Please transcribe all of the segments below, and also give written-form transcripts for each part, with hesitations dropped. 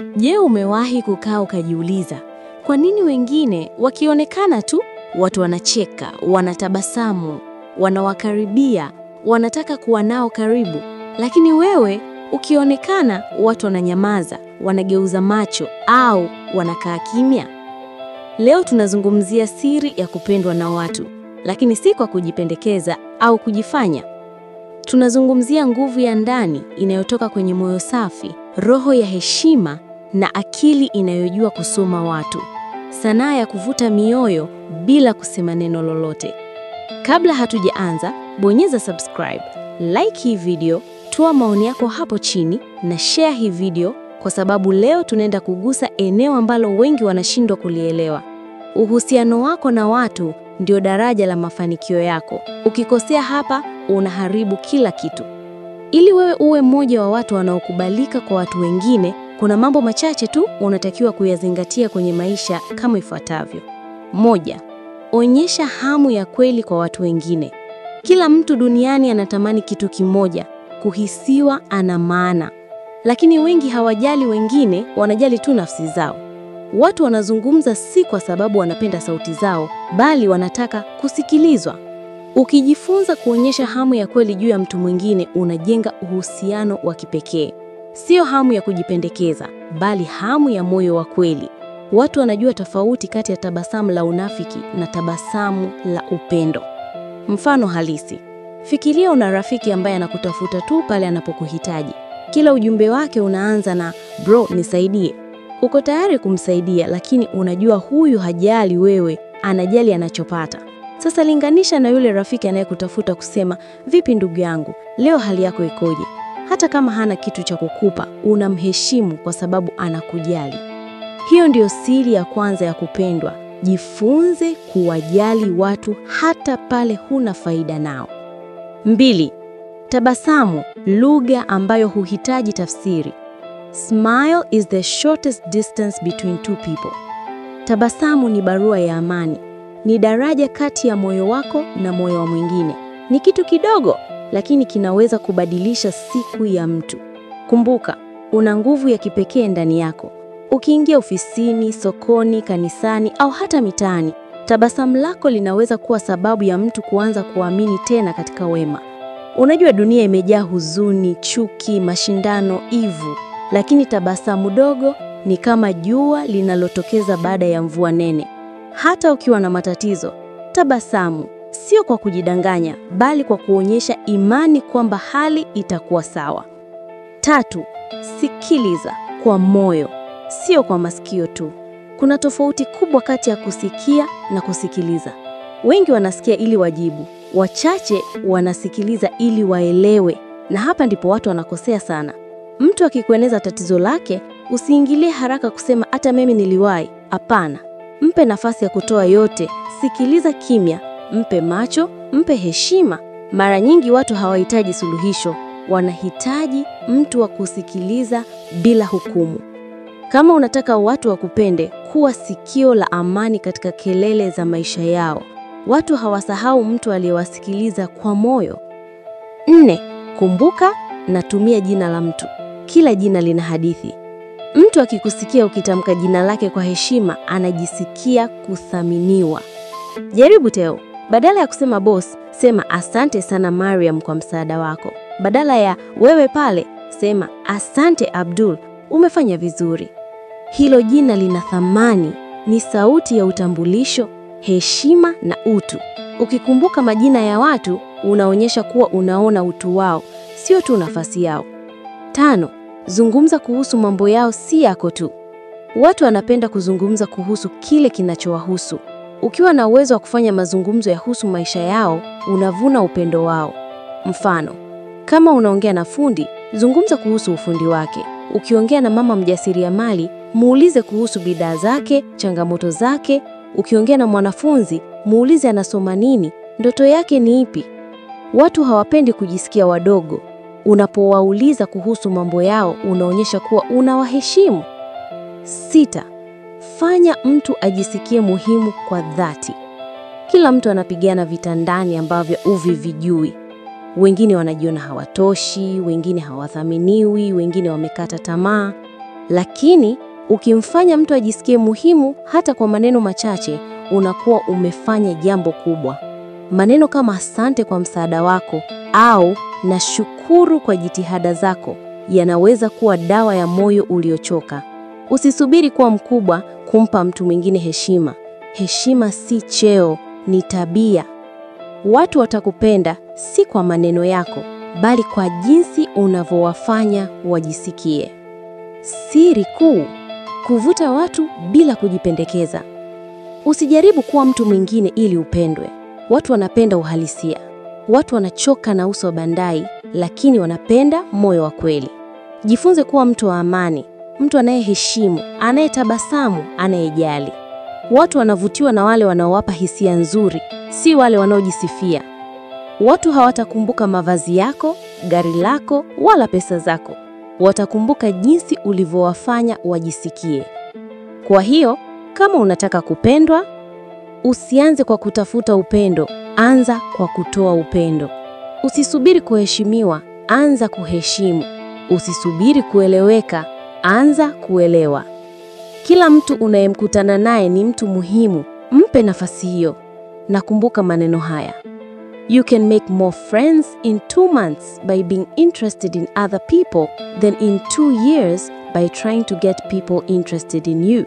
Je, umewahi kukaa ukajiuliza, kwa nini wengine wakionekana tu watu wanacheka, wanatabasamu, wanawakaribia, wanataka kuwa nao karibu, lakini wewe ukionekana watu wananyamaza, wanageuza macho au wanakaa kimya? Leo tunazungumzia siri ya kupendwa na watu, lakini si kwa kujipendekeza au kujifanya. Tunazungumzia nguvu ya ndani inayotoka kwenye moyo safi, roho ya heshima na akili inayojua kusoma watu. Sanaa ya kuvuta mioyo bila kusema neno lolote. Kabla hatujaanza, bonyeza subscribe, like hii video, toa maoni yako hapo chini na share hii video kwa sababu leo tunaenda kugusa eneo ambalo wengi wanashindwa kulielewa. Uhusiano wako na watu ndio daraja la mafanikio yako. Ukikosea hapa, unaharibu kila kitu. Ili wewe uwe mmoja wa watu wanaokubalika kwa watu wengine, kuna mambo machache tu unatakiwa kuyazingatia kwenye maisha kama ifuatavyo. 1. Onyesha hamu ya kweli kwa watu wengine. Kila mtu duniani anatamani kitu kimoja, kuhisiwa ana maana. Lakini wengi hawajali wengine, wanajali tu nafsi zao. Watu wanazungumza si kwa sababu wanapenda sauti zao, bali wanataka kusikilizwa. Ukijifunza kuonyesha hamu ya kweli juu ya mtu mwingine, unajenga uhusiano wa kipekee. Sio hamu ya kujipendekeza, bali hamu ya moyo wa kweli. Watu wanajua tofauti kati ya tabasamu la unafiki na tabasamu la upendo. Mfano halisi. Fikiria una rafiki ambaye anakutafuta tu pale anapokuhitaji. Kila ujumbe wake unaanza na bro, nisaidie. Uko tayari kumsaidia, lakini unajua huyu hajali wewe, anajali anachopata. Sasa linganisha na yule rafiki anayekutafuta kusema, vipi ndugu yangu, leo hali yako ikoje? Hata kama hana kitu cha kukupa, unamheshimu kwa sababu anakujali. Hiyo ndio siri ya kwanza ya kupendwa. Jifunze kuwajali watu hata pale huna faida nao. 2. Tabasamu, lugha ambayo huhitaji tafsiri. Smile is the shortest distance between two people. Tabasamu ni barua ya amani. Ni daraja kati ya moyo wako na moyo wa mwingine. Ni kitu kidogo, lakini kinaweza kubadilisha siku ya mtu. Kumbuka, una nguvu ya kipekee ndani yako. Ukiingia ofisini, sokoni, kanisani au hata mitaani, tabasamu lako linaweza kuwa sababu ya mtu kuanza kuamini tena katika wema. Unajua dunia imejaa huzuni, chuki, mashindano, ivu, lakini tabasamu dogo ni kama jua linalotokeza baada ya mvua nene. Hata ukiwa na matatizo, tabasamu, sio kwa kujidanganya, bali kwa kuonyesha imani kwamba hali itakuwa sawa. 3. Sikiliza kwa moyo, sio kwa masikio tu. Kuna tofauti kubwa kati ya kusikia na kusikiliza. Wengi wanasikia ili wajibu, wachache wanasikiliza ili waelewe, na hapa ndipo watu wanakosea sana. Mtu akikueleza tatizo lake, usiingilie haraka kusema hata mimi niliwahi. Hapana. Mpe nafasi ya kutoa yote, sikiliza kimya, mpe macho, mpe heshima. Mara nyingi watu hawahitaji suluhisho, wanahitaji mtu wa kusikiliza bila hukumu. Kama unataka watu wakupende, kuwa sikio la amani katika kelele za maisha yao. Watu hawasahau mtu aliyewasikiliza kwa moyo. 4. Kumbuka na tumia jina la mtu. Kila jina lina hadithi. Mtu akikusikia ukitamka jina lake kwa heshima, anajisikia kuthaminiwa. Jaribu Teo. Badala ya kusema boss, sema asante sana Mariam kwa msaada wako. Badala ya wewe pale, sema asante Abdul, umefanya vizuri. Hilo jina lina thamani, ni sauti ya utambulisho, heshima na utu. Ukikumbuka majina ya watu, unaonyesha kuwa unaona utu wao, sio tu nafasi yao. 5. Zungumza kuhusu mambo yao, si yako tu. Watu wanapenda kuzungumza kuhusu kile kinachowahusu. Ukiwa na uwezo wa kufanya mazungumzo yahusu maisha yao, unavuna upendo wao. Mfano, kama unaongea na fundi, zungumza kuhusu ufundi wake. Ukiongea na mama mjasiriamali, muulize kuhusu bidhaa zake, changamoto zake. Ukiongea na mwanafunzi, muulize anasoma nini, ndoto yake ni ipi. Watu hawapendi kujisikia wadogo. Unapowauliza kuhusu mambo yao, unaonyesha kuwa unawaheshimu. 6. Fanya mtu ajisikie muhimu kwa dhati. Kila mtu anapigana vita ndani ambavyo huvijui. Wengine wanajiona hawatoshi, wengine hawathaminiwi, wengine wamekata tamaa. Lakini ukimfanya mtu ajisikie muhimu hata kwa maneno machache, unakuwa umefanya jambo kubwa. Maneno kama asante kwa msaada wako au nashukuru kwa jitihada zako yanaweza kuwa dawa ya moyo uliochoka. Usisubiri kuwa mkubwa kumpa mtu mwingine heshima. Heshima si cheo, ni tabia. Watu watakupenda si kwa maneno yako, bali kwa jinsi unavyowafanya wajisikie. Siri kuu: kuvuta watu bila kujipendekeza. Usijaribu kuwa mtu mwingine ili upendwe. Watu wanapenda uhalisia. Watu wanachoka na uso bandai, lakini wanapenda moyo wa kweli. Jifunze kuwa mtu wa amani, mtu anayeheshimu, anayetabasamu, anayejali. Watu wanavutiwa na wale wanaowapa hisia nzuri, si wale wanaojisifia. Watu hawatakumbuka mavazi yako, gari lako, wala pesa zako. Watakumbuka jinsi ulivyowafanya wajisikie. Kwa hiyo, kama unataka kupendwa, usianze kwa kutafuta upendo, anza kwa kutoa upendo. Usisubiri kuheshimiwa, anza kuheshimu. Usisubiri kueleweka, anza kuelewa. Kila mtu unayemkutana naye ni mtu muhimu, mpe nafasi hiyo. Na kumbuka maneno haya: you can make more friends in 2 months by being interested in other people than in 2 years by trying to get people interested in you.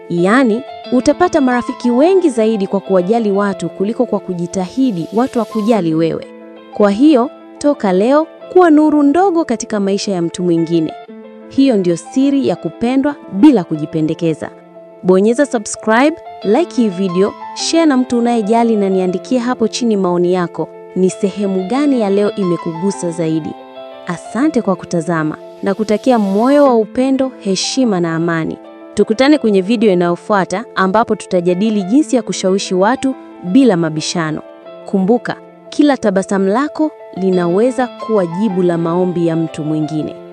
Yaani, utapata marafiki wengi zaidi kwa kuwajali watu kuliko kwa kujitahidi watu wakujali wewe. Kwa hiyo, toka leo kuwa nuru ndogo katika maisha ya mtu mwingine. Hiyo ndio siri ya kupendwa bila kujipendekeza. Bonyeza subscribe, like hii video, share na mtu unayejali na niandikie hapo chini maoni yako. Ni sehemu gani ya leo imekugusa zaidi? Asante kwa kutazama na kutakia moyo wa upendo, heshima na amani. Tukutane kwenye video inayofuata ambapo tutajadili jinsi ya kushawishi watu bila mabishano. Kumbuka, kila tabasamu lako linaweza kuwa jibu la maombi ya mtu mwingine.